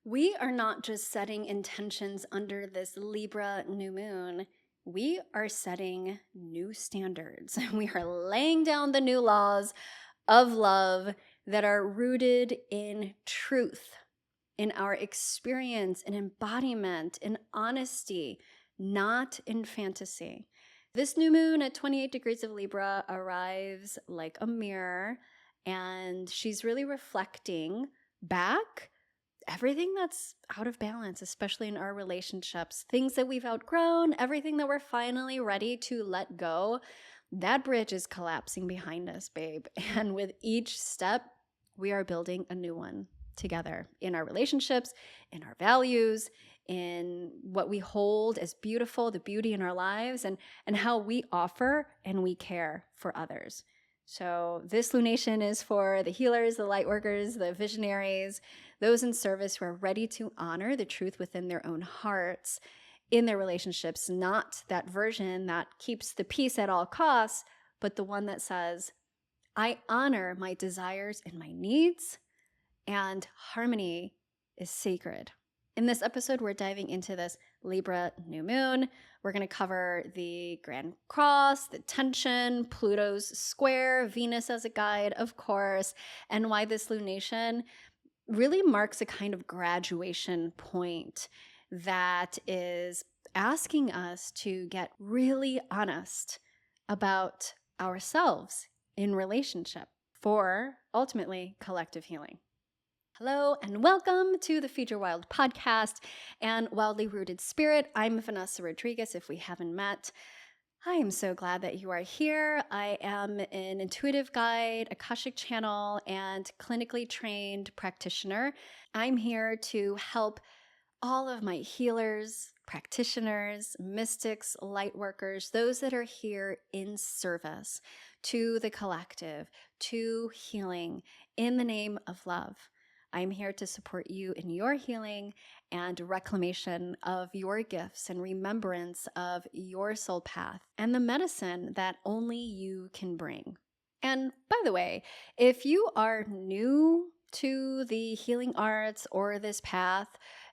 We are not just setting intentions under this Libra new moon. We are setting new standards. We are laying down the new laws of love that are rooted in truth, in our experience, in embodiment, in honesty, not in fantasy. This new moon at 28 degrees of Libra arrives like a mirror, and she's really reflecting back everything that's out of balance, especially in our relationships, things that we've outgrown, everything that we're finally ready to let go. That bridge is collapsing behind us, babe. And with each step, we are building a new one together in our relationships, in our values, in what we hold as beautiful, the beauty in our lives, and how we offer and we care for others. So this lunation is for the healers, the light workers, the visionaries, those in service who are ready to honor the truth within their own hearts in their relationships, not that version that keeps the peace at all costs, but the one that says, I honor my desires and my needs, and harmony is sacred. In this episode, we're diving into this Libra new moon. We're going to cover the Grand Cross, the tension, Pluto's square, Venus as a guide, of course, and why this lunation really marks a kind of graduation point that is asking us to get really honest about ourselves in relationship for ultimately collective healing. Hello and welcome to the Feed Your Wild podcast and Wildly Rooted Spirit. I'm Vanessa Rodriguez, if we haven't met. I am so glad that you are here. I am an intuitive guide, Akashic channel, and clinically trained practitioner. I'm here to help all of my healers, practitioners, mystics, light workers, those that are here in service to the collective, to healing in the name of love. I'm here to support you in your healing and reclamation of your gifts and remembrance of your soul path and the medicine that only you can bring. And by the way, if you are new to the healing arts or this path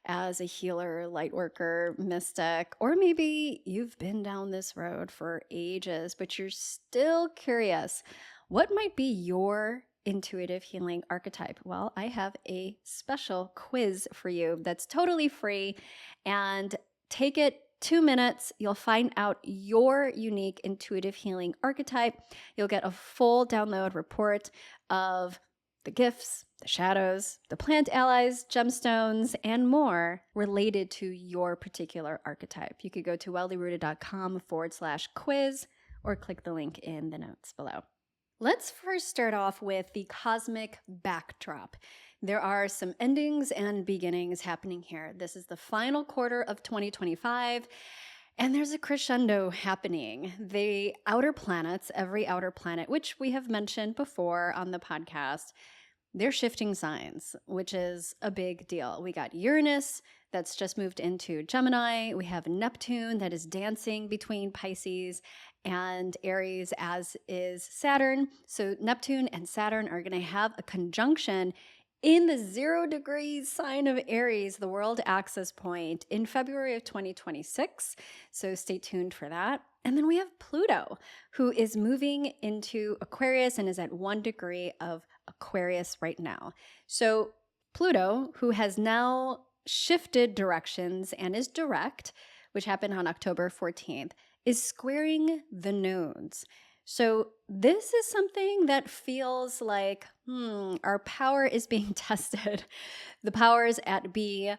as a healer, light worker, mystic, or maybe you've been down this road for ages, but you're still curious, what might be your intuitive healing archetype? Well, I have a special quiz for you that's totally free, and take it 2 minutes. You'll find out your unique intuitive healing archetype. You'll get a full download report of the gifts, the shadows, the plant allies, gemstones, and more related to your particular archetype. You could go to wildlyrooted.com/quiz or click the link in the notes below. Let's first start off with the cosmic backdrop. There are some endings and beginnings happening here. This is the final quarter of 2025, and there's a crescendo happening. The outer planets, every outer planet, which we have mentioned before on the podcast, they're shifting signs, which is a big deal. We got Uranus that's just moved into Gemini. We have Neptune that is dancing between Pisces and Aries, as is Saturn. So Neptune and Saturn are going to have a conjunction in the 0 degrees sign of Aries, the world axis point, in February of 2026. So stay tuned for that. And then we have Pluto, who is moving into Aquarius and is at 1 degree of Aquarius right now. So Pluto, who has now shifted directions and is direct, which happened on October 14th, is squaring the nodes. So this is something that feels like, our power is being tested. The powers at be,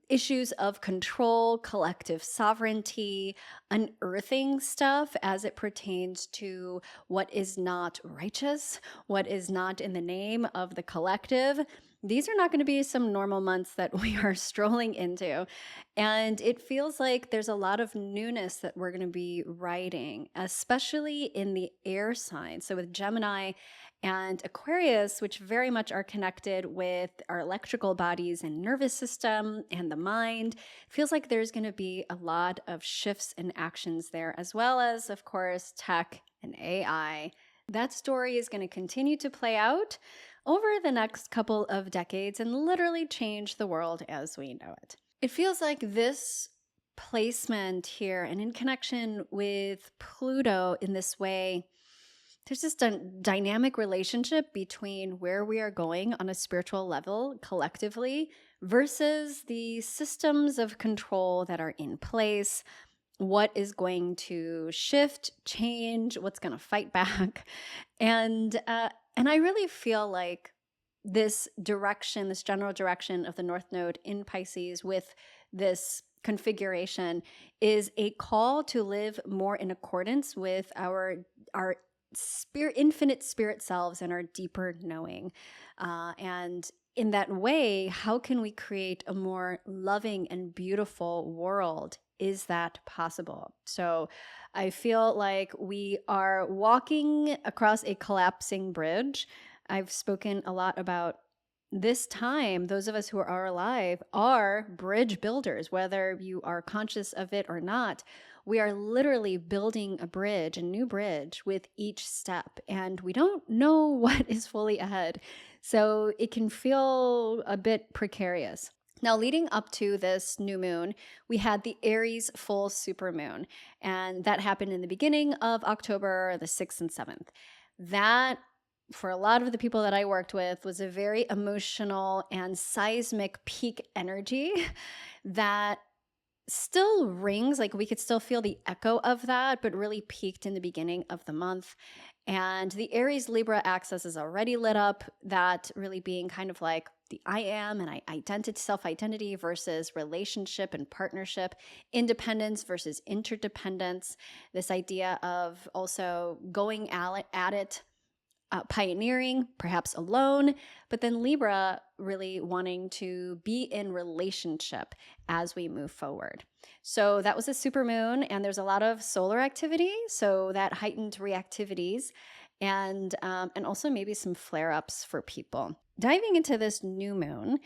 issues of control, collective sovereignty, unearthing stuff as it pertains to what is not righteous, what is not in the name of the collective. These are not going to be some normal months that we are strolling into. And it feels like there's a lot of newness that we're going to be riding, especially in the air signs. So with Gemini and Aquarius, which very much are connected with our electrical bodies and nervous system and the mind, feels like there's going to be a lot of shifts and actions there, as well as, of course, tech and AI. That story is going to continue to play out over the next couple of decades and literally change the world as we know it. It feels like this placement here and in connection with Pluto in this way, there's just a dynamic relationship between where we are going on a spiritual level collectively versus the systems of control that are in place. What is going to shift, change, what's going to fight back. And I really feel like this direction, this general direction of the North Node in Pisces with this configuration is a call to live more in accordance with our spirit, infinite spirit selves and our deeper knowing. And in that way, how can we create a more loving and beautiful world? Is that possible? So I feel like we are walking across a collapsing bridge. I've spoken a lot about this time. Those of us who are alive are bridge builders, whether you are conscious of it or not. We are literally building a bridge, a new bridge with each step, and we don't know what is fully ahead. So it can feel a bit precarious. Now, leading up to this new moon, we had the Aries full supermoon, and that happened in the beginning of October, the 6th and 7th. That, for a lot of the people that I worked with, was a very emotional and seismic peak energy that still rings, like we could still feel the echo of that, but really peaked in the beginning of the month. And the Aries Libra axis is already lit up, that really being kind of like the I am and identity, self-identity versus relationship and partnership, independence versus interdependence, this idea of also going at it, pioneering, perhaps alone, but then Libra really wanting to be in relationship as we move forward. So that was a supermoon, and there's a lot of solar activity, so that heightened reactivities, and also maybe some flare-ups for people. Diving into this new moon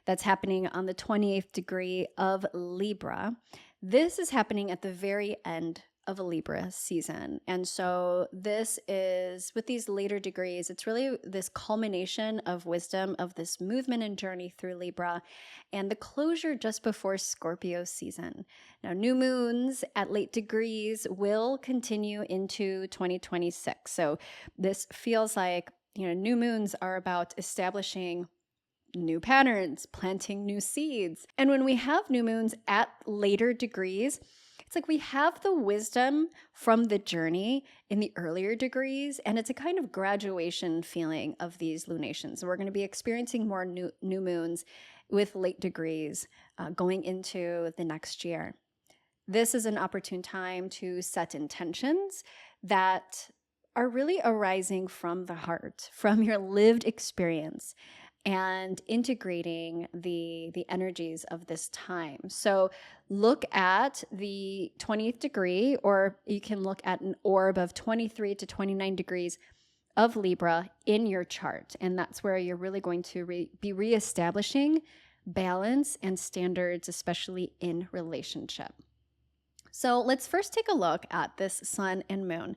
that's happening on the 28th degree of Libra, this is happening at the very end of a Libra season. And so this is, with these later degrees, it's really this culmination of wisdom of this movement and journey through Libra and the closure just before Scorpio season. Now, new moons at late degrees will continue into 2026. So this feels like, new moons are about establishing new patterns, planting new seeds. And when we have new moons at later degrees, it's like we have the wisdom from the journey in the earlier degrees, and it's a kind of graduation feeling of these lunations. We're going to be experiencing more new moons with late degrees going into the next year. This is an opportune time to set intentions that are really arising from the heart, from your lived experience, and integrating the energies of this time. So look at the 20th degree, or you can look at an orb of 23 to 29 degrees of Libra in your chart. And that's where you're really going to be reestablishing balance and standards, especially in relationship. So let's first take a look at this sun and moon.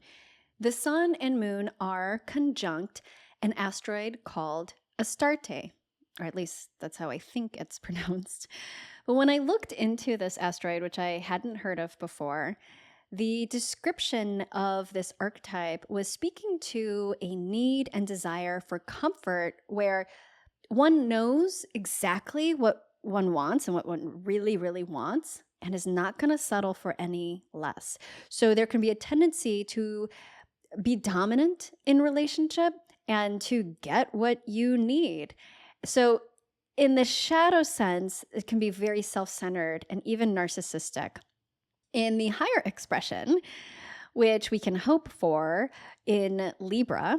The sun and moon are conjunct an asteroid called Astarte, or at least that's how I think it's pronounced. But when I looked into this asteroid, which I hadn't heard of before, the description of this archetype was speaking to a need and desire for comfort where one knows exactly what one wants and what one really, really wants and is not going to settle for any less. So there can be a tendency to be dominant in relationship and to get what you need. So in the shadow sense, it can be very self-centered and even narcissistic. In the higher expression, which we can hope for in Libra,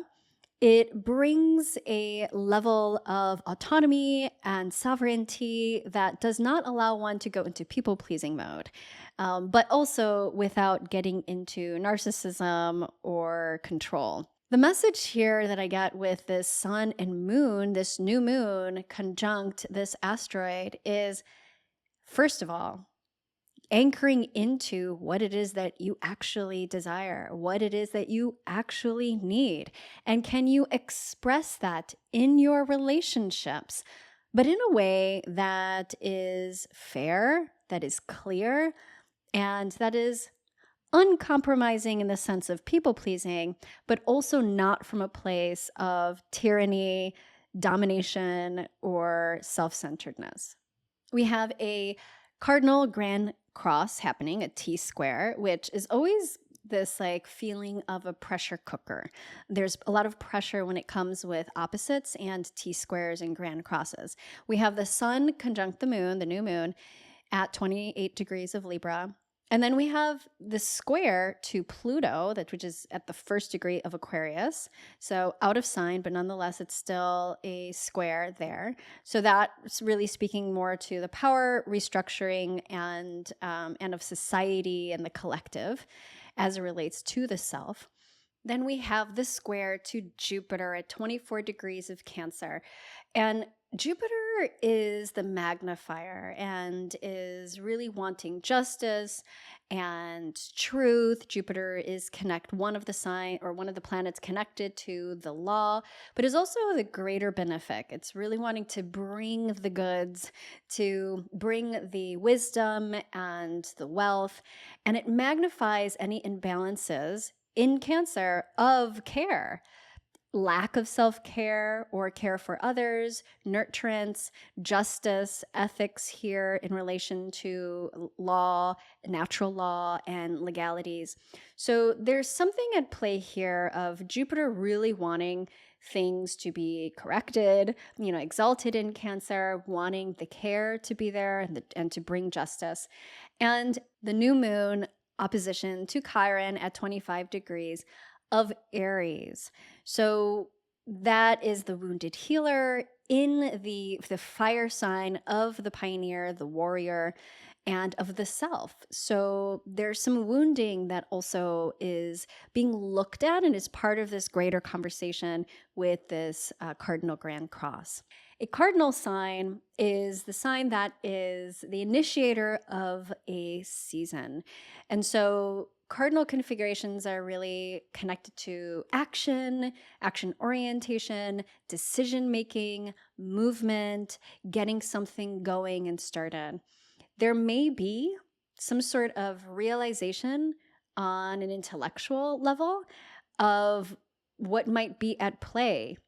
it brings a level of autonomy and sovereignty that does not allow one to go into people-pleasing mode, but also without getting into narcissism or control. The message here that I get with this sun and moon, this new moon conjunct this asteroid is, first of all, anchoring into what it is that you actually desire, what it is that you actually need. And can you express that in your relationships, but in a way that is fair, that is clear, and that is uncompromising in the sense of people pleasing, but also not from a place of tyranny, domination, or self-centeredness. We have a Cardinal Grand Cross happening, a T square, which is always this like feeling of a pressure cooker. There's a lot of pressure when it comes with opposites and T squares and grand crosses. We have the sun conjunct the moon, the new moon, at 28 degrees of Libra. And then we have the square to Pluto, which is at the 1st degree of Aquarius. So out of sign, but nonetheless, it's still a square there. So that's really speaking more to the power restructuring and of society and the collective as it relates to the self. Then we have the square to Jupiter at 24 degrees of Cancer. And Jupiter is the magnifier and is really wanting justice and truth. Jupiter is one of the planets connected to the law, but is also the greater benefic. It's really wanting to bring the goods, to bring the wisdom and the wealth, and it magnifies any imbalances in Cancer of care. Lack of self-care or care for others, nurturance, justice, ethics here in relation to law, natural law, and legalities. So there's something at play here of Jupiter really wanting things to be corrected, exalted in Cancer, wanting the care to be there and to bring justice. And the new moon opposition to Chiron at 25 degrees of Aries. So that is the wounded healer in the fire sign of the pioneer, the warrior, and of the self. So there's some wounding that also is being looked at and is part of this greater conversation with this Cardinal Grand Cross. A cardinal sign is the sign that is the initiator of a season. And so cardinal configurations are really connected to action orientation, decision-making, movement, getting something going and started. There may be some sort of realization on an intellectual level of what might be at play.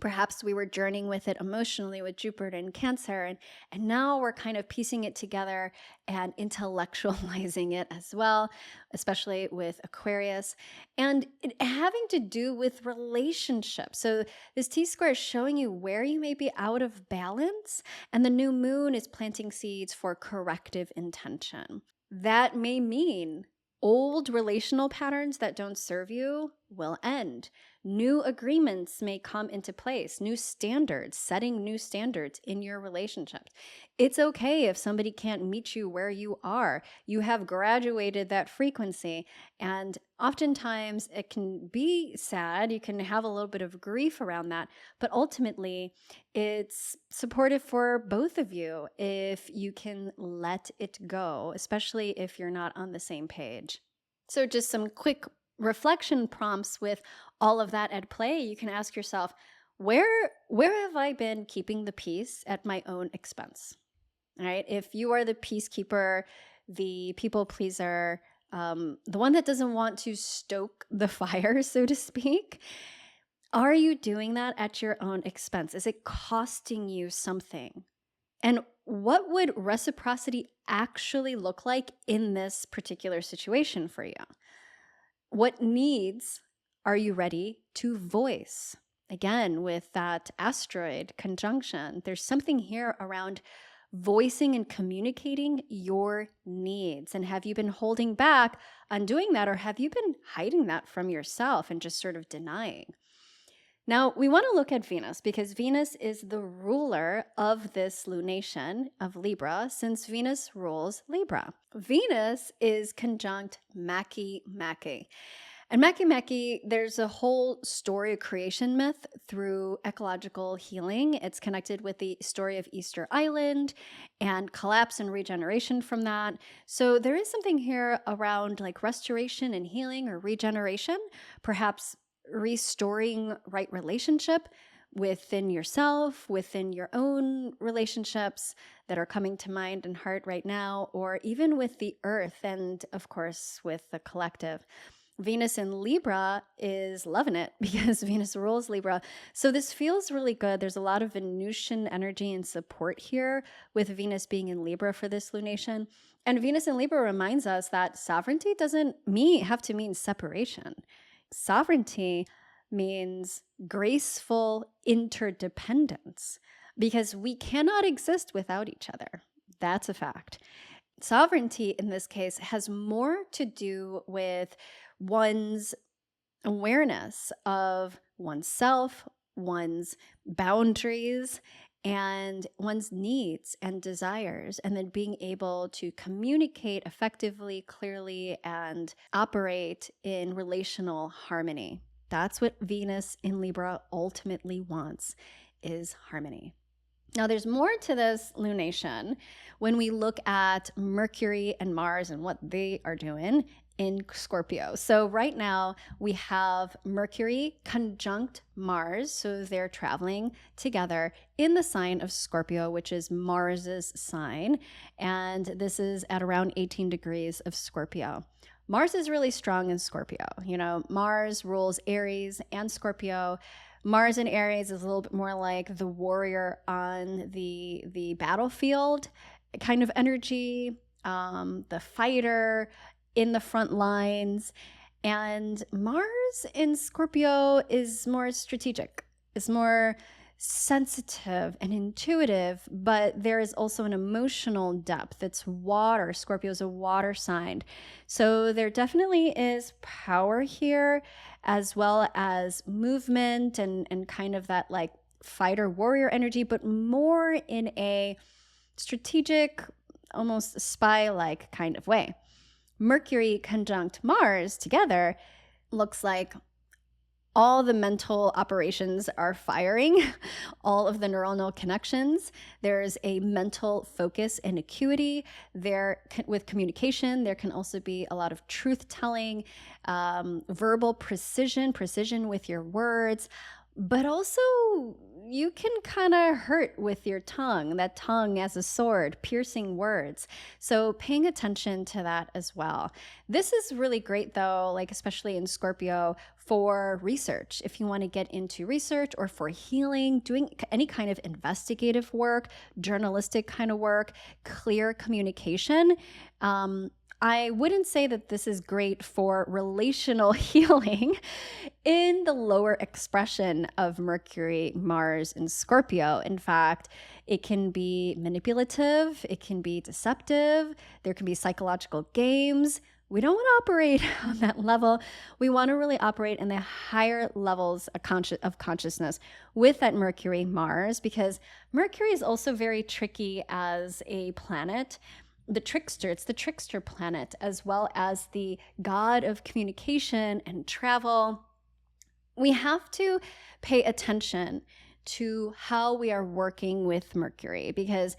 Perhaps we were journeying with it emotionally with Jupiter and Cancer, and now we're kind of piecing it together and intellectualizing it as well, especially with Aquarius, and it having to do with relationships. So this T-square is showing you where you may be out of balance, and the new moon is planting seeds for corrective intention. That may mean old relational patterns that don't serve you will end. New agreements may come into place, new standards, setting new standards in your relationships. It's okay if somebody can't meet you where you are. You have graduated that frequency, and oftentimes it can be sad. You can have a little bit of grief around that, but ultimately it's supportive for both of you if you can let it go, especially if you're not on the same page. So just some quick reflection prompts with all of that at play. You can ask yourself, where have I been keeping the peace at my own expense? All right. If you are the peacekeeper, the people pleaser, the one that doesn't want to stoke the fire, so to speak, are you doing that at your own expense? Is it costing you something? And what would reciprocity actually look like in this particular situation for you? What needs are you ready to voice? Again, with that asteroid conjunction, there's something here around voicing and communicating your needs. And have you been holding back on doing that, or have you been hiding that from yourself and just sort of denying? Now, we want to look at Venus because Venus is the ruler of this lunation of Libra, since Venus rules Libra. Venus is conjunct Maki. And Makemake, there's a whole story creation myth through ecological healing. It's connected with the story of Easter Island and collapse and regeneration from that. So there is something here around like restoration and healing or regeneration, perhaps restoring right relationship within yourself, within your own relationships that are coming to mind and heart right now, or even with the earth and, of course, with the collective. Venus in Libra is loving it because Venus rules Libra. So this feels really good. There's a lot of Venusian energy and support here with Venus being in Libra for this lunation. And Venus in Libra reminds us that sovereignty doesn't have to mean separation. Sovereignty means graceful interdependence because we cannot exist without each other. That's a fact. Sovereignty in this case has more to do with one's awareness of oneself, one's boundaries, and one's needs and desires, and then being able to communicate effectively, clearly, and operate in relational harmony. That's what Venus in Libra ultimately wants, is harmony. Now, there's more to this lunation when we look at Mercury and Mars and what they are doing in Scorpio. So right now we have Mercury conjunct Mars. So they're traveling together in the sign of Scorpio, which is Mars's sign. And this is at around 18 degrees of Scorpio. Mars is really strong in Scorpio. You know, Mars rules Aries and Scorpio. Mars in Aries is a little bit more like the warrior on the battlefield kind of energy, the fighter in the front lines. And Mars in Scorpio is more strategic, is more sensitive and intuitive, but there is also an emotional depth. It's water. Scorpio is a water sign. So there definitely is power here, as well as movement and kind of that like fighter warrior energy, but more in a strategic, almost spy-like kind of way. Mercury conjunct Mars together looks like all the mental operations are firing, all of the neuronal connections. There's a mental focus and acuity. There, with communication, there can also be a lot of truth-telling, verbal precision with your words, but also you can kind of hurt with your tongue, that tongue as a sword, piercing words. So paying attention to that as well. This is really great though, like especially in Scorpio, for research. If you want to get into research or for healing, doing any kind of investigative work, journalistic kind of work, clear communication. I wouldn't say that this is great for relational healing in the lower expression of Mercury, Mars, and Scorpio. In fact, it can be manipulative, it can be deceptive, there can be psychological games. We don't want to operate on that level. We want to really operate in the higher levels of consciousness with that Mercury, Mars, because Mercury is also very tricky as a planet. It's the trickster planet, as well as the god of communication and travel. We have to pay attention to how we are working with Mercury, because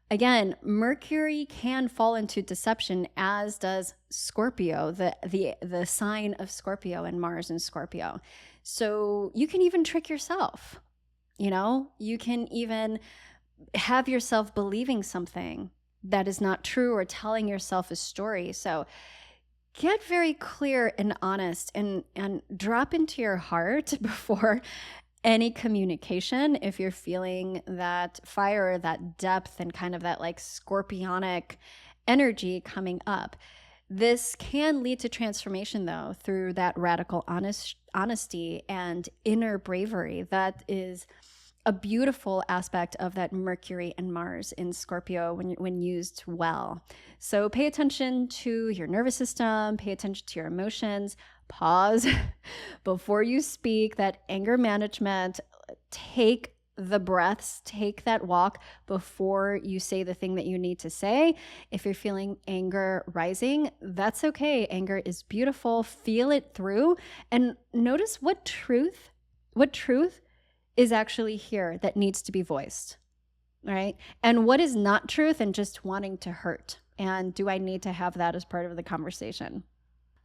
again, Mercury can fall into deception, as does Scorpio, the sign of Scorpio and Mars in Scorpio. So you can even trick yourself. You know, you can even have yourself believing something that is not true, or telling yourself a story. So get very clear and honest and drop into your heart before any communication if you're feeling that fire, that depth, and kind of that like scorpionic energy coming up. This can lead to transformation though through that radical honesty and inner bravery. That is a beautiful aspect of that Mercury and Mars in Scorpio when used well. So pay attention to your nervous system, pay attention to your emotions, pause before you speak, that anger management, take the breaths, take that walk before you say the thing that you need to say. If you're feeling anger rising, that's okay. Anger is beautiful. Feel it through and notice what truth is actually here that needs to be voiced, right? And what is not truth and just wanting to hurt. And do I need to have that as part of the conversation?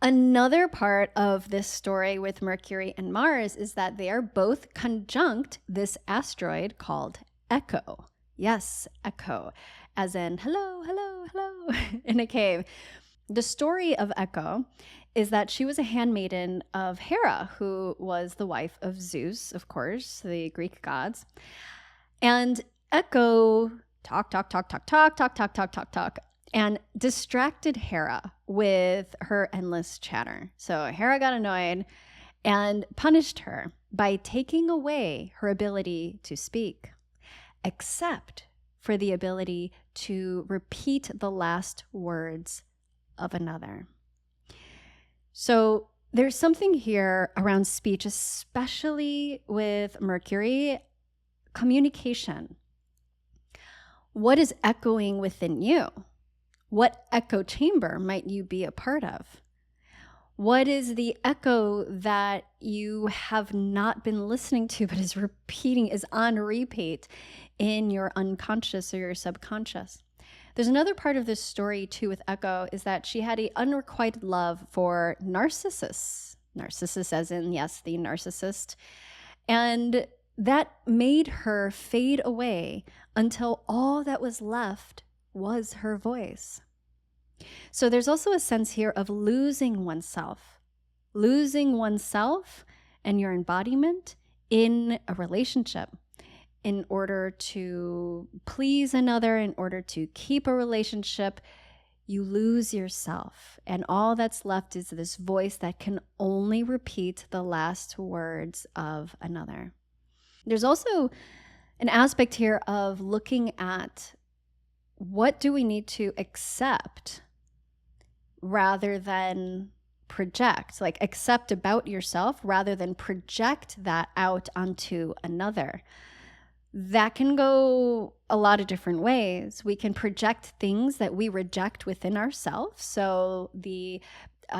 Another part of this story with Mercury and Mars is that they are both conjunct this asteroid called Echo. Yes, Echo, as in hello, hello, hello, in a cave. The story of Echo is that she was a handmaiden of Hera, who was the wife of Zeus, of course, the Greek gods. And Echo talk, and distracted Hera with her endless chatter. So Hera got annoyed and punished her by taking away her ability to speak, except for the ability to repeat the last words of another. So there's something here around speech, especially with Mercury, communication. What is echoing within you? What echo chamber might you be a part of? What is the echo that you have not been listening to but is on repeat in your unconscious or your subconscious? There's another part of this story too with Echo is that she had an unrequited love for Narcissus. Narcissus as in, yes, the narcissist. And that made her fade away until all that was left was her voice. So there's also a sense here of losing oneself and your embodiment in a relationship in order to please another, in order to keep a relationship. You lose yourself, and all that's left is this voice that can only repeat the last words of another. There's also an aspect here of looking at what do we need to accept rather than project, like accept about yourself rather than project that out onto another. That can go a lot of different ways. We can project things that we reject within ourselves. So the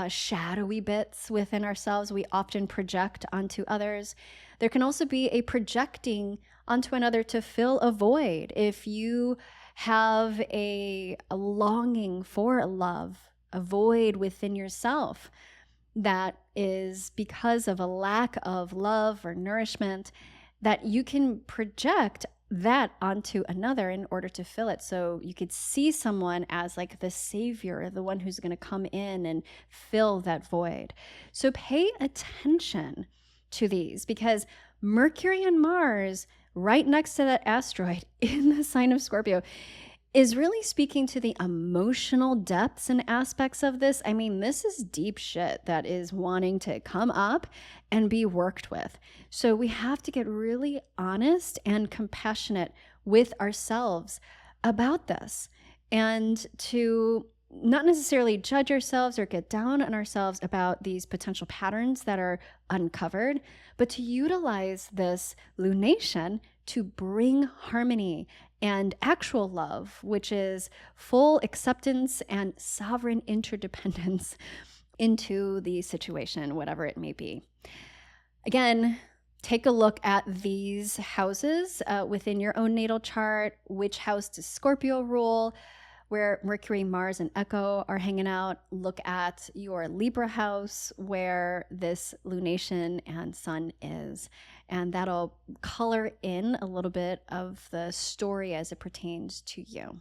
shadowy bits within ourselves, we often project onto others. There can also be a projecting onto another to fill a void. If you have a longing for love, a void within yourself that is because of a lack of love or nourishment, that you can project that onto another in order to fill it. So you could see someone as like the savior, the one who's going to come in and fill that void. So pay attention to these, because Mercury and Mars right next to that asteroid in the sign of Scorpio is really speaking to the emotional depths and aspects of this. I mean, this is deep shit that is wanting to come up and be worked with. So we have to get really honest and compassionate with ourselves about this, and to not necessarily judge ourselves or get down on ourselves about these potential patterns that are uncovered, but to utilize this lunation to bring harmony and actual love, which is full acceptance and sovereign interdependence into the situation, whatever it may be. Again, take a look at these houses within your own natal chart. Which house does Scorpio rule? Where Mercury, Mars, and Echo are hanging out. Look at your Libra house where this lunation and sun is. And that'll color in a little bit of the story as it pertains to you.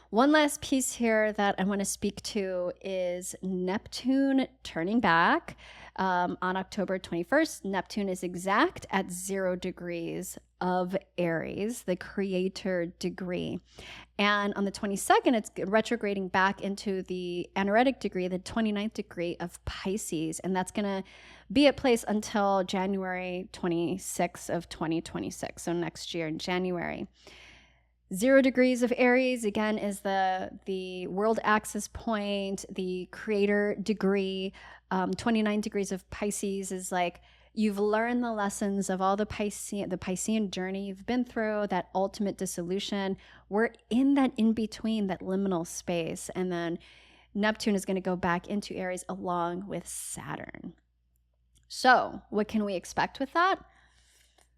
One last piece here that I want to speak to is Neptune turning back on October 21st. Neptune is exact at 0 degrees of Aries, the creator degree. And on the 22nd, it's retrograding back into the anaretic degree, the 29th degree of Pisces. And that's going to be at place until January 26th of 2026. So next year in January. 0 degrees of Aries, again, is the world axis point, the creator degree. 29 degrees of Pisces is like You've learned the lessons of all the Piscean journey you've been through, that ultimate dissolution. We're in that in-between, that liminal space. And then Neptune is going to go back into Aries along with Saturn. So what can we expect with that?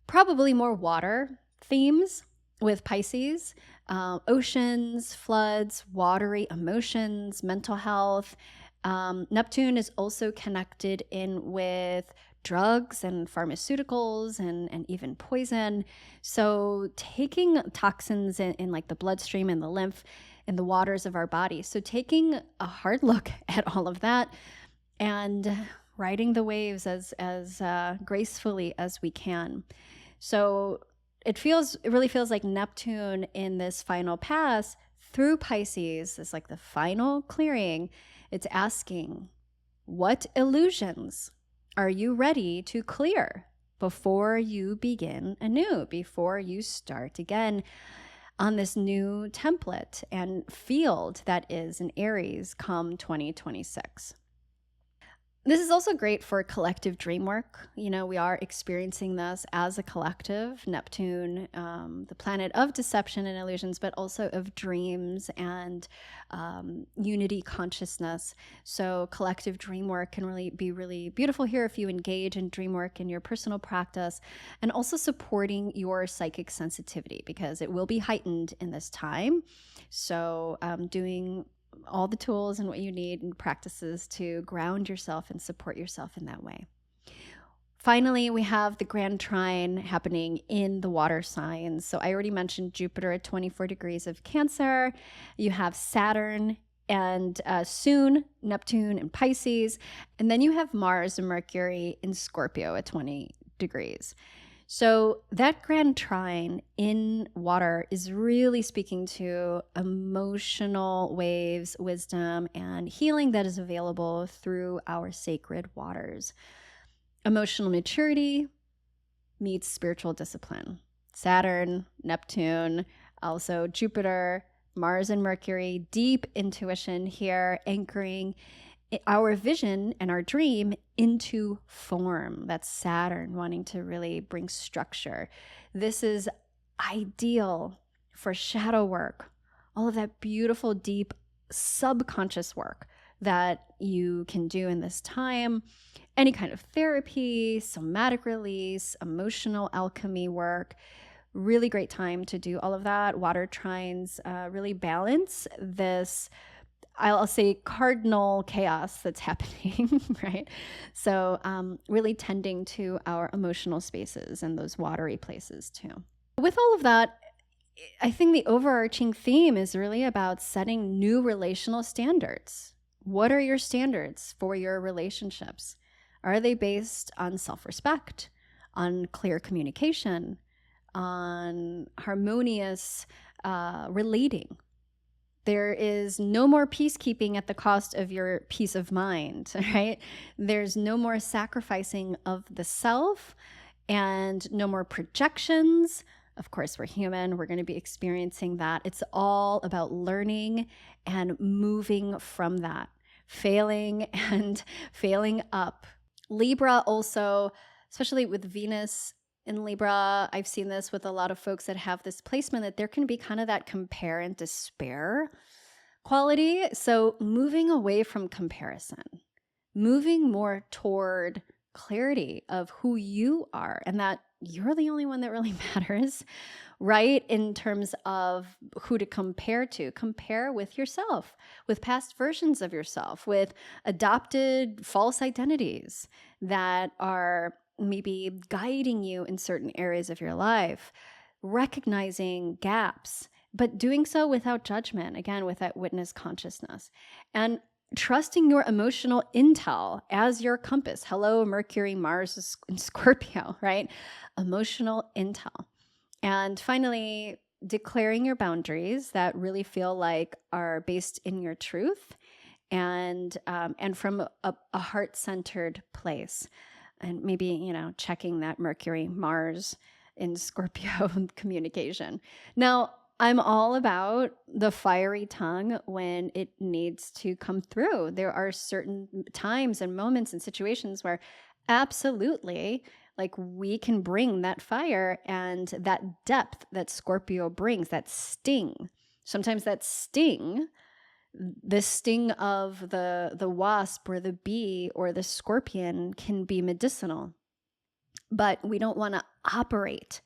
Probably more water themes with Pisces, oceans, floods, watery emotions, mental health. Neptune is also connected in with drugs and pharmaceuticals and even poison. So taking toxins in like the bloodstream and the lymph in the waters of our body. So taking a hard look at all of that and riding the waves as gracefully as we can. So it really feels like Neptune in this final pass through Pisces is like the final clearing. It's asking, what illusions are you ready to clear before you begin anew, before you start again on this new template and field that is in Aries come 2026. This is also great for collective dream work. You know, we are experiencing this as a collective. Neptune, the planet of deception and illusions, but also of dreams and unity consciousness. So collective dream work can really be really beautiful here if you engage in dream work in your personal practice, and also supporting your psychic sensitivity because it will be heightened in this time. So doing all the tools and what you need and practices to ground yourself and support yourself in that way. Finally, we have the grand trine happening in the water signs. So I already mentioned Jupiter at 24 degrees of Cancer. You have Saturn and soon Neptune in Pisces. And then you have Mars and Mercury in Scorpio at 20 degrees. So that grand trine in water is really speaking to emotional waves, wisdom, and healing that is available through our sacred waters. Emotional maturity meets spiritual discipline. Saturn, Neptune, also Jupiter, Mars and Mercury, deep intuition here, anchoring our vision and our dream into form. That's Saturn wanting to really bring structure. This is ideal for shadow work, all of that beautiful, deep, subconscious work that you can do in this time. Any kind of therapy, somatic release, emotional alchemy work. Really great time to do all of that. Water trines really balance this, I'll say, cardinal chaos that's happening, right? So really tending to our emotional spaces and those watery places too. With all of that, I think the overarching theme is really about setting new relational standards. What are your standards for your relationships? Are they based on self-respect, on clear communication, on harmonious relating? There is no more peacekeeping at the cost of your peace of mind, right? There's no more sacrificing of the self and no more projections. Of course, we're human. We're going to be experiencing that. It's all about learning and moving from that, failing and failing up. Libra also, especially with Venus in Libra, I've seen this with a lot of folks that have this placement that there can be kind of that compare and despair quality. So moving away from comparison, moving more toward clarity of who you are and that you're the only one that really matters, right? In terms of who to compare to. Compare with yourself, with past versions of yourself, with adopted false identities that are maybe guiding you in certain areas of your life, recognizing gaps, but doing so without judgment, again, with that witness consciousness, and trusting your emotional intel as your compass. Hello, Mercury, Mars, and Scorpio, right? Emotional intel. And finally, declaring your boundaries that really feel like are based in your truth and from a heart-centered place. And maybe, checking that Mercury, Mars in Scorpio communication. Now, I'm all about the fiery tongue when it needs to come through. There are certain times and moments and situations where Absolutely. Like we can bring that fire and that depth that Scorpio brings, that sting. Sometimes that sting, the sting of the wasp or the bee or the scorpion can be medicinal. But we don't want to operate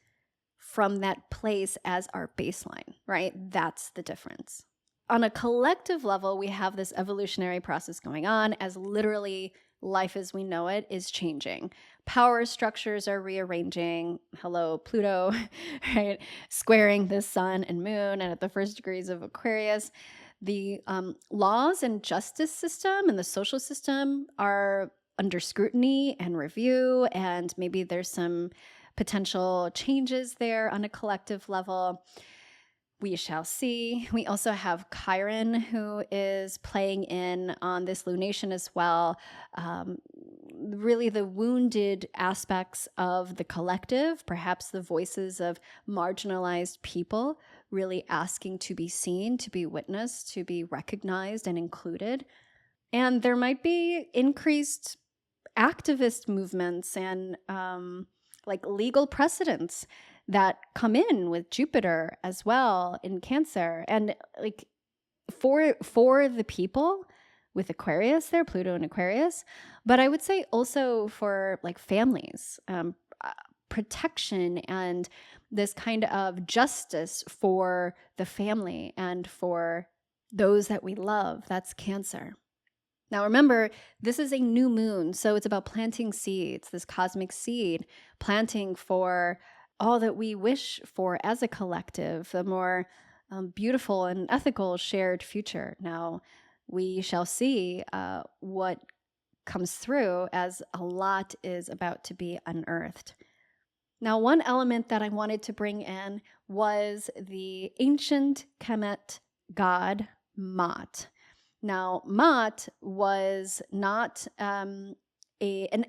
from that place as our baseline, right? That's the difference. On a collective level, we have this evolutionary process going on as literally life as we know it is changing. Power structures are rearranging. Hello, Pluto, right? Squaring the sun and moon, and at the first degrees of Aquarius. The laws and justice system and the social system are under scrutiny and review, and maybe there's some potential changes there on a collective level. We shall see. We also have Chiron, who is playing in on this lunation as well. Really the wounded aspects of the collective, perhaps the voices of marginalized people, really asking to be seen, to be witnessed, to be recognized and included. And there might be increased activist movements and like legal precedents that come in with Jupiter as well in Cancer. And like for the people with Aquarius there, Pluto and Aquarius, but I would say also for like families, protection and this kind of justice for the family and for those that we love. That's Cancer. Now, remember, this is a new moon, so it's about planting seeds, this cosmic seed, planting for all that we wish for as a collective, a more beautiful and ethical shared future. Now, we shall see what comes through as a lot is about to be unearthed. Now, one element that I wanted to bring in was the ancient Kemet god Maat. Now, Maat was not an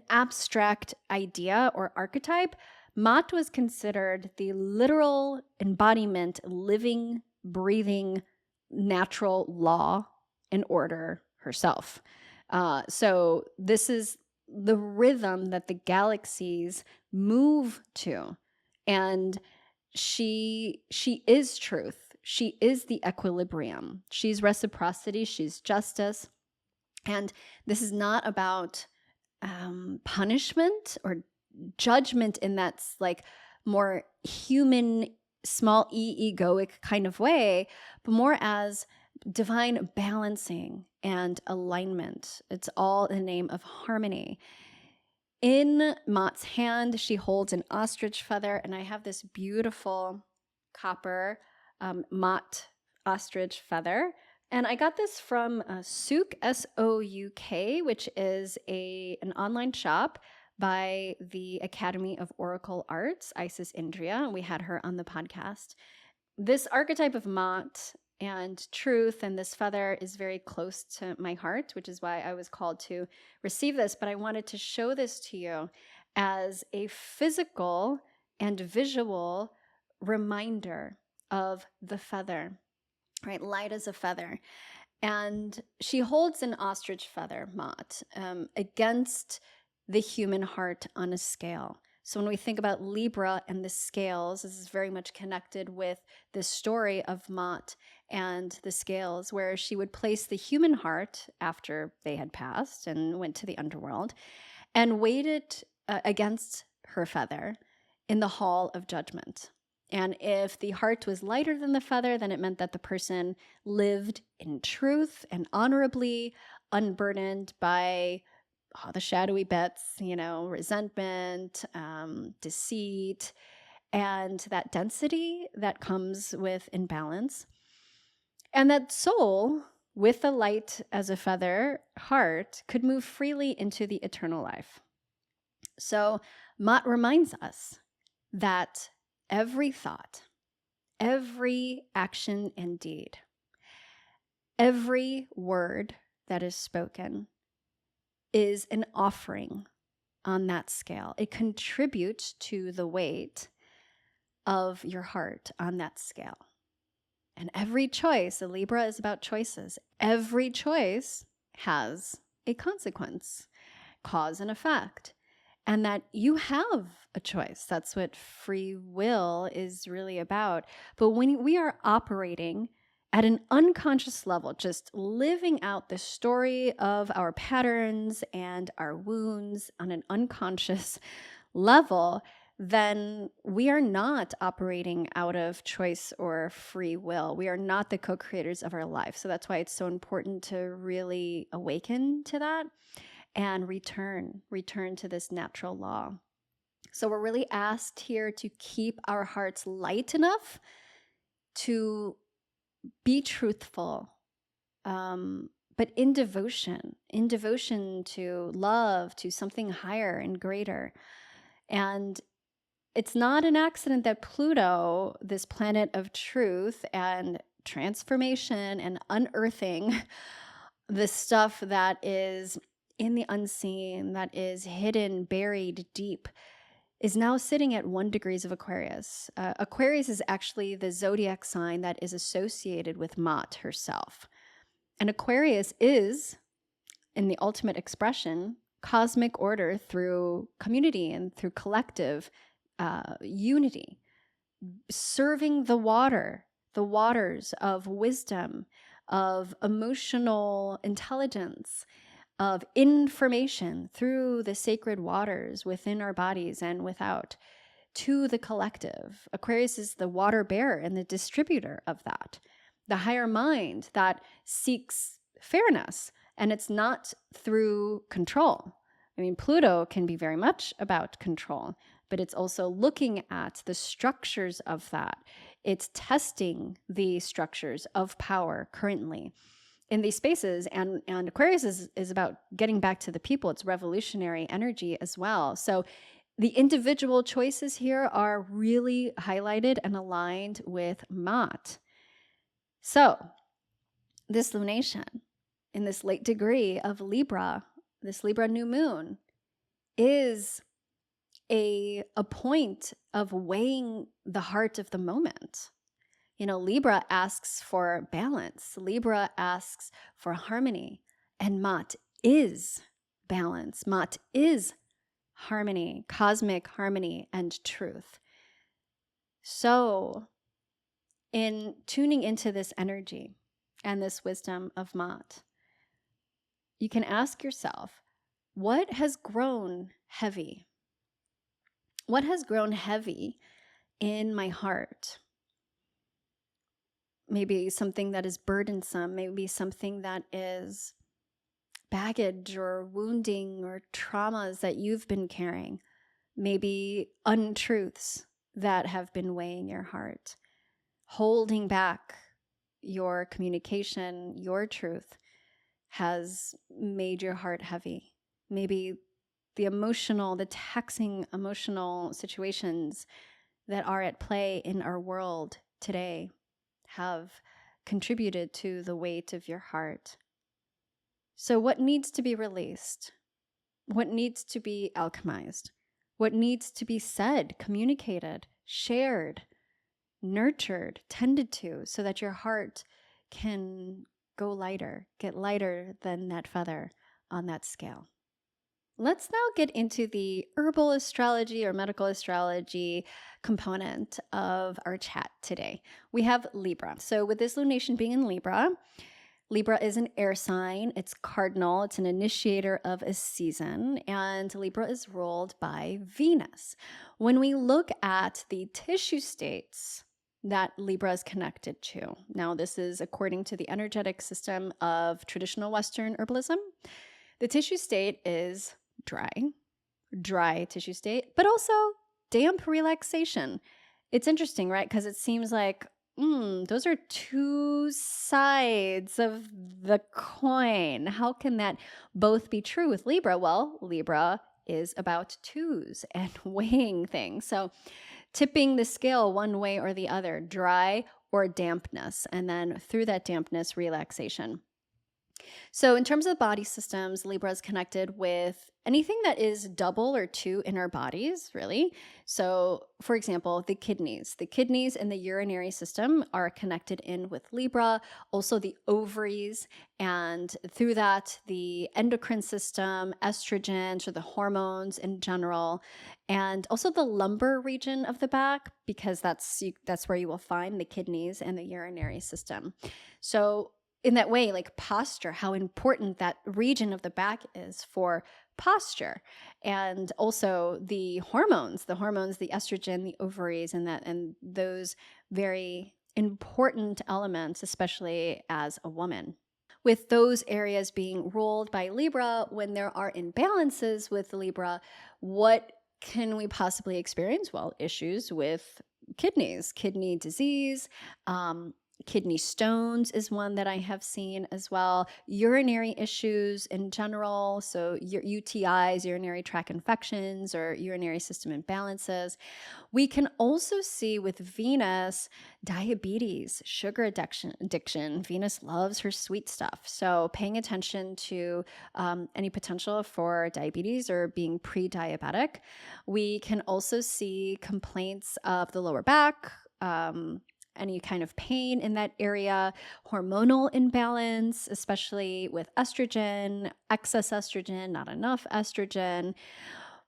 abstract idea or archetype. Maat was considered the literal embodiment, living, breathing, natural law and order herself. So this is the rhythm that the galaxies move to. And she is truth. She is the equilibrium. She's reciprocity. She's justice. And this is not about punishment or judgment in that like more human, small egoic kind of way, but more as divine balancing and alignment. It's all in the name of harmony. In Maat's hand, she holds an ostrich feather, and I have this beautiful copper Maat ostrich feather. And I got this from Souk, S-O-U-K, which is an online shop by the Academy of Oracle Arts, Isis Indria. We had her on the podcast. This archetype of Maat and truth and this feather is very close to my heart, which is why I was called to receive this. But I wanted to show this to you as a physical and visual reminder of the feather, right? Light as a feather. And she holds an ostrich feather, Maat, against the human heart on a scale. So when we think about Libra and the scales, this is very much connected with this story of Maat and the scales, where she would place the human heart after they had passed and went to the underworld and weighed it against her feather in the hall of judgment. And if the heart was lighter than the feather, then it meant that the person lived in truth and honorably, unburdened by the shadowy bits, resentment, deceit, and that density that comes with imbalance. And that soul, with the light as a feather heart, could move freely into the eternal life. So Maat reminds us that every thought, every action and deed, every word that is spoken is an offering on that scale. It contributes to the weight of your heart on that scale. And every choice, a Libra is about choices. Every choice has a consequence, cause and effect. and that you have a choice. That's what free will is really about. But when we are operating at an unconscious level, just living out the story of our patterns and our wounds on an unconscious level, then we are not operating out of choice or free will. We are not the co-creators of our life. So that's why it's so important to really awaken to that and return to this natural law. So we're really asked here to keep our hearts light enough to be truthful, but in devotion to love, to something higher and greater. And it's not an accident that Pluto, this planet of truth and transformation and unearthing the stuff that is in the unseen, that is hidden, buried deep, is now sitting at 1 degree of Aquarius. Aquarius is actually the zodiac sign that is associated with Maat herself. And Aquarius is, in the ultimate expression, cosmic order through community and through collective unity, serving the waters of wisdom, of emotional intelligence, of information through the sacred waters within our bodies and without, to the collective. Aquarius is the water bearer and the distributor of that, the higher mind that seeks fairness, and it's not through control. I mean, Pluto can be very much about control, but it's also looking at the structures of that. It's testing the structures of power currently in these spaces. And Aquarius is about getting back to the people. It's revolutionary energy as well. So the individual choices here are really highlighted and aligned with Maat. So this lunation in this late degree of Libra, this Libra new moon, is a point of weighing the heart of the moment. You know, Libra asks for balance. Libra asks for harmony. And Maat is balance. Maat is harmony, cosmic harmony and truth. So in tuning into this energy and this wisdom of Maat, you can ask yourself, what has grown heavy? What has grown heavy in my heart? Maybe something that is burdensome, maybe something that is baggage or wounding or traumas that you've been carrying, maybe untruths that have been weighing your heart, holding back your communication, your truth has made your heart heavy. Maybe the taxing emotional situations that are at play in our world today have contributed to the weight of your heart. So what needs to be released? What needs to be alchemized? What needs to be said, communicated, shared, nurtured, tended to, so that your heart can go lighter, get lighter than that feather on that scale? Let's now get into the herbal astrology or medical astrology component of our chat today. We have Libra. So with this lunation being in Libra, Libra is an air sign. It's cardinal. It's an initiator of a season. And Libra is ruled by Venus. When we look at the tissue states that Libra is connected to, now this is according to the energetic system of traditional Western herbalism, the tissue state is dry tissue state, but also damp relaxation. It's interesting, right? Because it seems like those are two sides of the coin. How can that both be true with Libra? Well, Libra is about twos and weighing things. So tipping the scale one way or the other, dry or dampness, and then through that dampness, relaxation. So, in terms of body systems, Libra is connected with anything that is double or two in our bodies, really. So, for example, the kidneys. The kidneys and the urinary system are connected in with Libra, also the ovaries, and through that, the endocrine system, estrogen, so the hormones in general, and also the lumbar region of the back, because that's where you will find the kidneys and the urinary system. So, in that way, like posture, how important that region of the back is for posture. And also the hormones, the estrogen, the ovaries, and those very important elements, especially as a woman. With those areas being ruled by Libra, when there are imbalances with Libra, what can we possibly experience? Well, issues with kidneys, kidney disease, kidney stones is one that I have seen as well. Urinary issues in general, so UTIs, urinary tract infections, or urinary system imbalances. We can also see with Venus diabetes, sugar addiction. Venus loves her sweet stuff. So paying attention to any potential for diabetes or being pre-diabetic. We can also see complaints of the lower back, any kind of pain in that area, hormonal imbalance, especially with estrogen, excess estrogen, not enough estrogen.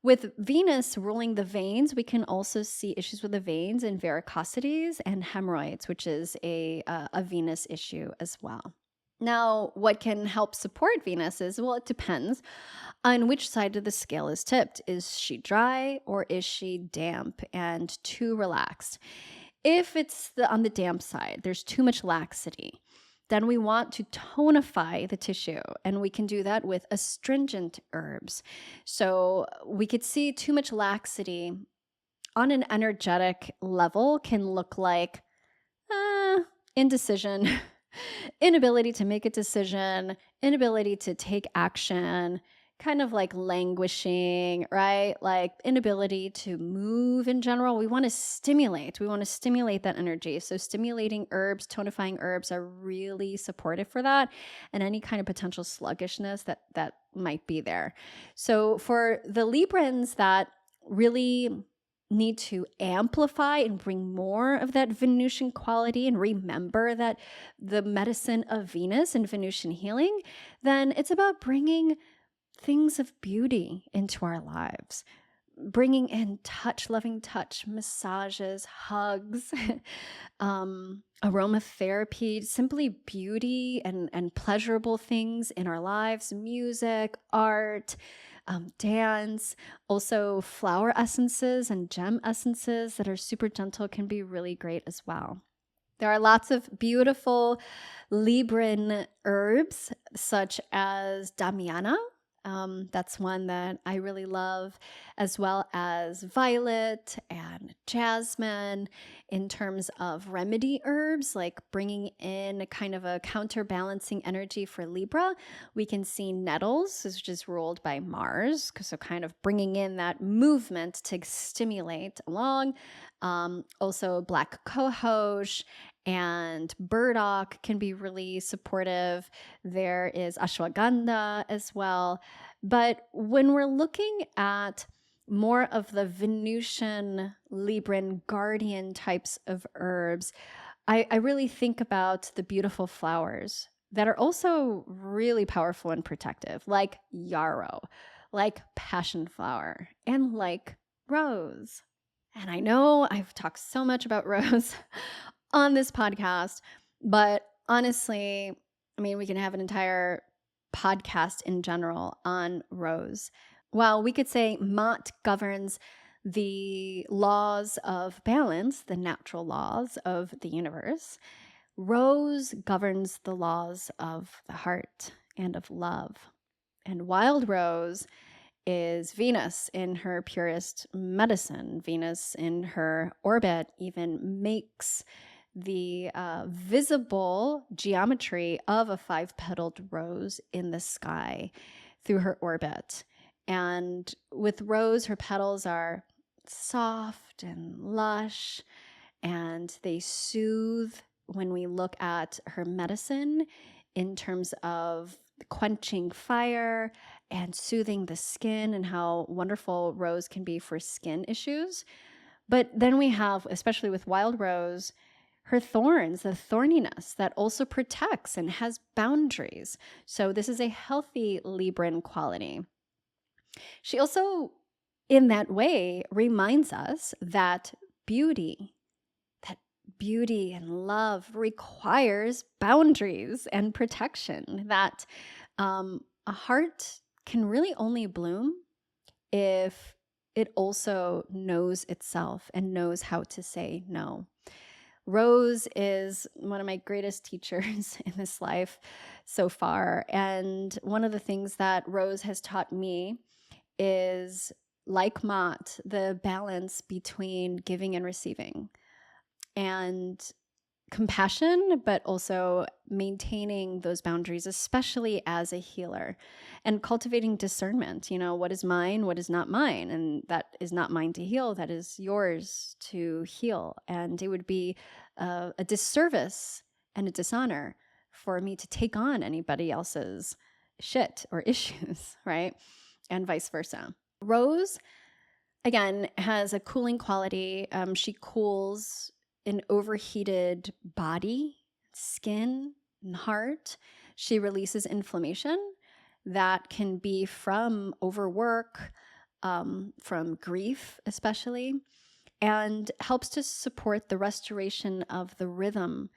With Venus ruling the veins, we can also see issues with the veins and varicosities and hemorrhoids, which is a Venus issue as well. Now, what can help support Venus is, well, it depends on which side of the scale is tipped. Is she dry or is she damp and too relaxed? If it's on the damp side, there's too much laxity, then we want to tonify the tissue, and we can do that with astringent herbs. So we could see too much laxity on an energetic level can look like indecision, inability to make a decision, inability to take action, kind of like languishing, right? Like inability to move in general. We want to stimulate that energy. So stimulating herbs, tonifying herbs are really supportive for that, and any kind of potential sluggishness that might be there. So for the Librans that really need to amplify and bring more of that Venusian quality and remember that the medicine of Venus and Venusian healing, then it's about bringing things of beauty into our lives, bringing in touch, loving touch, massages, hugs, aromatherapy, simply beauty and pleasurable things in our lives, music, art, dance, also flower essences and gem essences that are super gentle can be really great as well. There are lots of beautiful Libran herbs, such as Damiana. That's one that I really love, as well as violet and jasmine. In terms of remedy herbs, like bringing in kind of a counterbalancing energy for Libra, we can see nettles, which is ruled by Mars, so kind of bringing in that movement to stimulate along. Also, black cohosh and burdock can be really supportive. There is ashwagandha as well. But when we're looking at more of the Venusian, Libran, guardian types of herbs, I really think about the beautiful flowers that are also really powerful and protective, like yarrow, like passion flower, and like rose. And I know I've talked so much about rose on this podcast, but honestly, I mean, we can have an entire podcast in general on rose. While we could say Maat governs the laws of balance, the natural laws of the universe, rose governs the laws of the heart and of love. And wild rose is Venus in her purest medicine. Venus in her orbit even makes the visible geometry of a 5-petaled rose in the sky through her orbit. And with rose, her petals are soft and lush, and they soothe when we look at her medicine in terms of quenching fire and soothing the skin, and how wonderful rose can be for skin issues. But then we have, especially with wild rose, her thorns, the thorniness that also protects and has boundaries. So this is a healthy Libran quality. She also, in that way, reminds us that beauty, and love requires boundaries and protection, that a heart can really only bloom if it also knows itself and knows how to say no. Rose is one of my greatest teachers in this life so far. And one of the things that Rose has taught me is, like Maat, the balance between giving and receiving, and compassion, but also maintaining those boundaries, especially as a healer, and cultivating discernment. What is mine, what is not mine, and that is not mine to heal, that is yours to heal. And it would be a disservice and a dishonor for me to take on anybody else's shit or issues, right? And vice versa. Rose, again, has a cooling quality. She cools an overheated body, skin, and heart. She releases inflammation that can be from overwork, from grief especially, and helps to support the restoration of the rhythm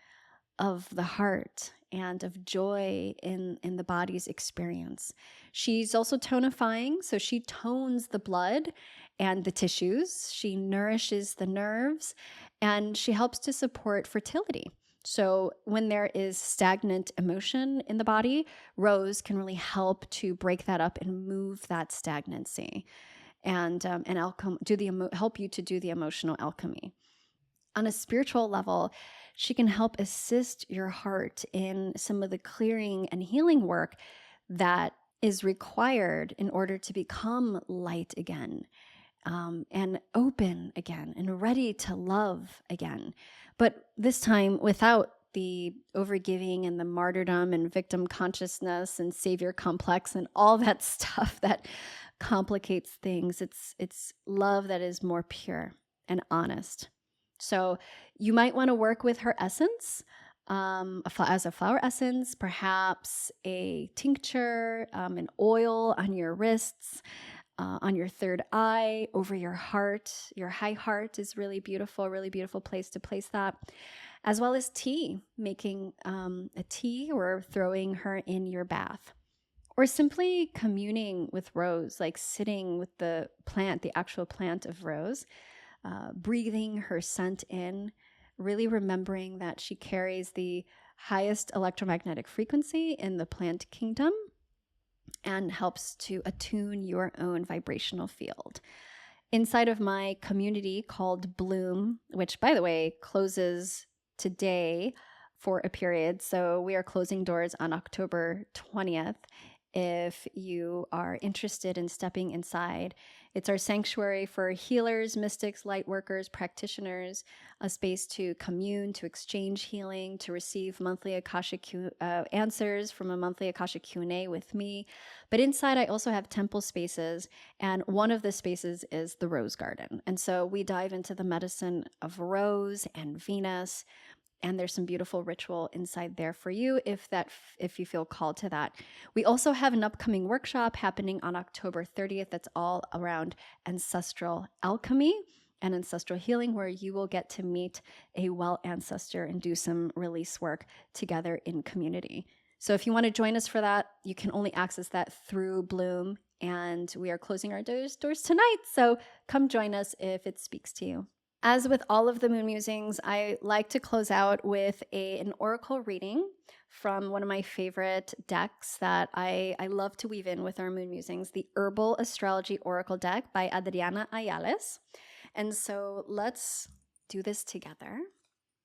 of the heart and of joy in the body's experience. She's also tonifying, so she tones the blood and the tissues. She nourishes the nerves, and she helps to support fertility. So when there is stagnant emotion in the body, Rose can really help to break that up and move that stagnancy, and help you to do the emotional alchemy. On a spiritual level, she can help assist your heart in some of the clearing and healing work that is required in order to become light again, and open again, and ready to love again. But this time without the overgiving and the martyrdom and victim consciousness and savior complex and all that stuff that complicates things. It's love that is more pure and honest. So you might want to work with her essence, as a flower essence, perhaps a tincture, an oil on your wrists, on your third eye, over your heart. Your high heart is really beautiful place to place that, as well as tea, making a tea or throwing her in your bath. Or simply communing with Rose, like sitting with the plant, the actual plant of Rose, breathing her scent in, really remembering that she carries the highest electromagnetic frequency in the plant kingdom and helps to attune your own vibrational field. Inside of my community called Bloom, which, by the way, closes today for a period. So we are closing doors on October 20th. If you are interested in stepping inside, it's our sanctuary for healers, mystics, light workers, practitioners, a space to commune, to exchange healing, to receive monthly Akashic answers from a monthly Akashic Q&A with me. But inside, I also have temple spaces, and one of the spaces is the Rose Garden. And so we dive into the medicine of Rose and Venus, and there's some beautiful ritual inside there for you if you feel called to that. We also have an upcoming workshop happening on October 30th that's all around ancestral alchemy and ancestral healing, where you will get to meet a well ancestor and do some release work together in community. So if you want to join us for that, you can only access that through Bloom, and we are closing our doors tonight. So come join us if it speaks to you. As with all of the moon musings, I like to close out with an oracle reading from one of my favorite decks that I love to weave in with our moon musings, the Herbal Astrology Oracle deck by Adriana Ayales. And so let's do this together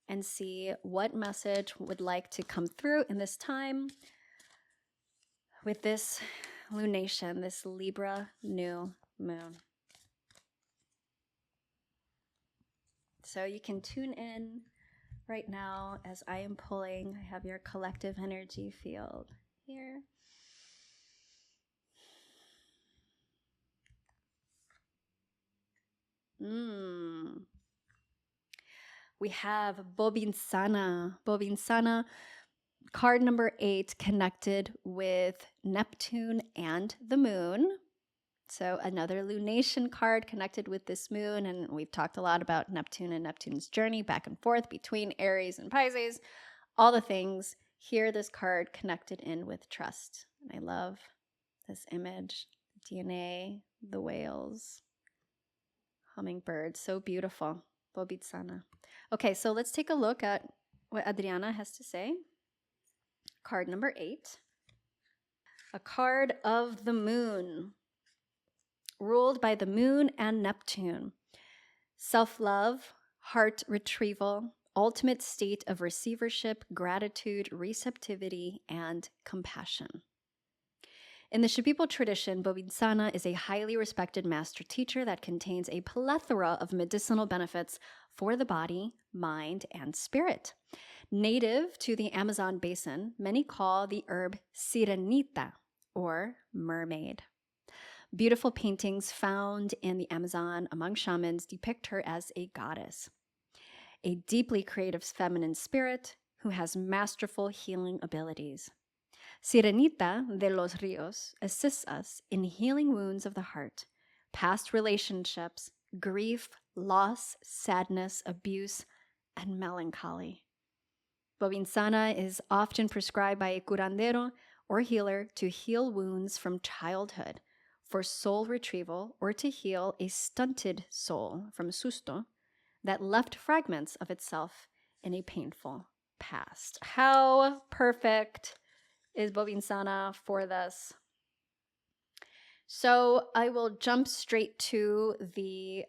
and see what message would like to come through in this time with this lunation, this Libra New Moon. So you can tune in right now as I am pulling. I have your collective energy field here. We have Bobinsana. Bobinsana, card number 8, connected with Neptune and the moon. So another lunation card connected with this moon. And we've talked a lot about Neptune and Neptune's journey back and forth between Aries and Pisces, all the things. Here, this card connected in with trust. And I love this image, DNA, the whales, hummingbirds, so beautiful. Bobitsana. Okay, so let's take a look at what Adriana has to say. Card number 8. A card of the moon, ruled by the moon and Neptune. Self-love, heart retrieval, ultimate state of receivership, gratitude, receptivity, and compassion. In the Shipibo tradition, Bobinsana is a highly respected master teacher that contains a plethora of medicinal benefits for the body, mind, and spirit. Native to the Amazon basin, many call the herb sirenita, or mermaid. Beautiful paintings found in the Amazon among shamans depict her as a goddess, a deeply creative feminine spirit who has masterful healing abilities. Sirenita de los Ríos assists us in healing wounds of the heart, past relationships, grief, loss, sadness, abuse, and melancholy. Bobinsana is often prescribed by a curandero or healer to heal wounds from childhood, for soul retrieval, or to heal a stunted soul from susto that left fragments of itself in a painful past. How perfect is Bobinsana for this? So I will jump straight to the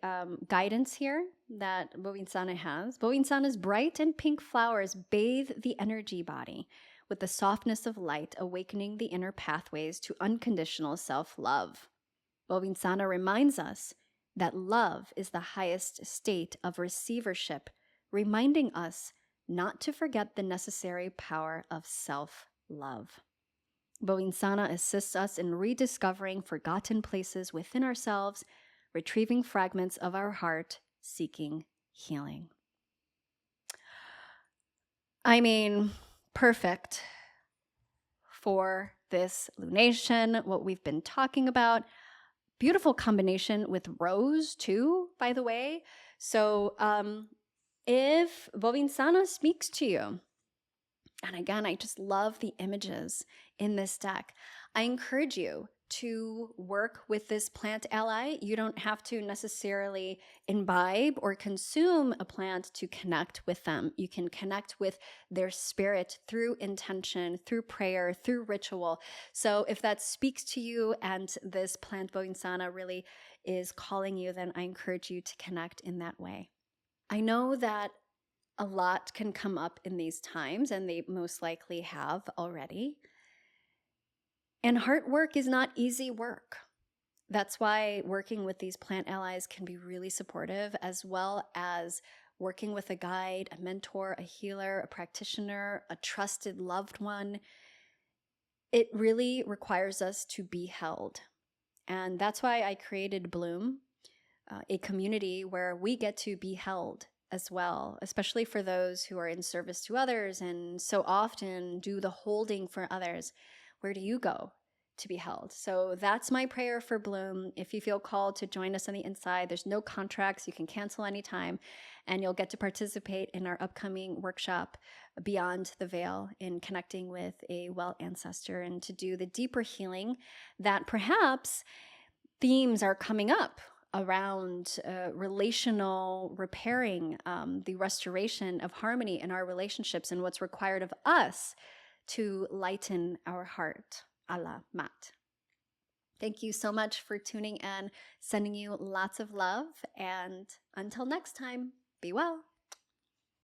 guidance here that Bobinsana has. Bobinsana's bright and pink flowers bathe the energy body with the softness of light, awakening the inner pathways to unconditional self-love. Bobinsana reminds us that love is the highest state of receivership, reminding us not to forget the necessary power of self-love. Bobinsana assists us in rediscovering forgotten places within ourselves, retrieving fragments of our heart, seeking healing. I mean, perfect for this lunation, what we've been talking about. Beautiful combination with rose too, by the way. So if Bobinsana speaks to you, and again, I just love the images in this deck, I encourage you to work with this plant ally. You don't have to necessarily imbibe or consume a plant to connect with them. You can connect with their spirit through intention, through prayer, through ritual. So if that speaks to you and this plant Bobinsana really is calling you, then I encourage you to connect in that way. I know that a lot can come up in these times, and they most likely have already. And heart work is not easy work. That's why working with these plant allies can be really supportive, as well as working with a guide, a mentor, a healer, a practitioner, a trusted loved one. It really requires us to be held. And that's why I created Bloom, a community where we get to be held as well, especially for those who are in service to others and so often do the holding for others. Where do you go to be held? So that's my prayer for Bloom. If you feel called to join us on the inside, there's no contracts. You can cancel anytime, and you'll get to participate in our upcoming workshop, Beyond the Veil, in connecting with a well ancestor and to do the deeper healing that perhaps themes are coming up around relational repairing, the restoration of harmony in our relationships, and what's required of us to lighten our heart, a la Maat. Thank you so much for tuning in, sending you lots of love, and until next time, be well.